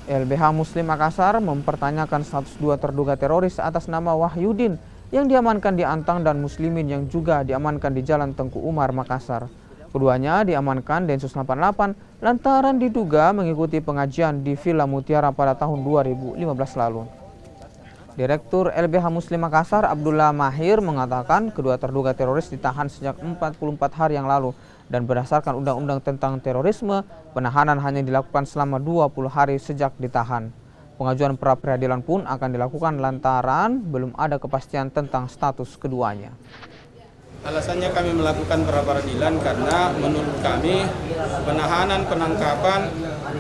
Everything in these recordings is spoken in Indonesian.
LBH Muslim Makassar mempertanyakan status dua terduga teroris atas nama Wahyudin yang diamankan di Antang dan Muslimin yang juga diamankan di Jalan Tengku Umar, Makassar. Keduanya diamankan Densus 88 lantaran diduga mengikuti pengajian di Villa Mutiara pada tahun 2015 lalu. Direktur LBH Muslim Makassar Abdullah Mahir mengatakan kedua terduga teroris ditahan sejak 44 hari yang lalu dan berdasarkan Undang-Undang tentang Terorisme, penahanan hanya dilakukan selama 20 hari sejak ditahan. Pengajuan pra-peradilan pun akan dilakukan lantaran belum ada kepastian tentang status keduanya. Alasannya kami melakukan pra-peradilan karena menurut kami penahanan, penangkapan,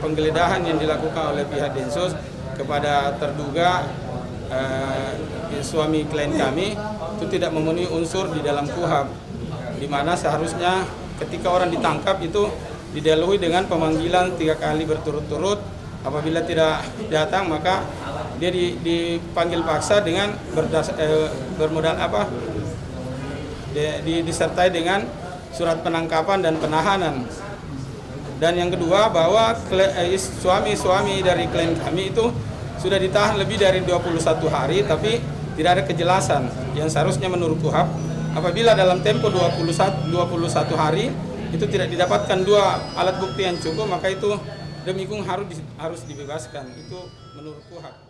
penggeledahan yang dilakukan oleh pihak Densus kepada terduga suami klien kami itu tidak memenuhi unsur di dalam KUHP, di mana seharusnya ketika orang ditangkap itu didahului dengan pemanggilan 3 kali berturut-turut. Apabila tidak datang maka dia dipanggil paksa dengan bermodal disertai dengan surat penangkapan dan penahanan. Dan yang kedua bahwa suami-suami dari klien kami itu sudah ditahan lebih dari 21 hari tapi tidak ada kejelasan yang seharusnya menurut KUHP apabila dalam tempo 21 hari itu tidak didapatkan 2 alat bukti yang cukup maka itu demi hukum harus dibebaskan, itu menurut KUHP.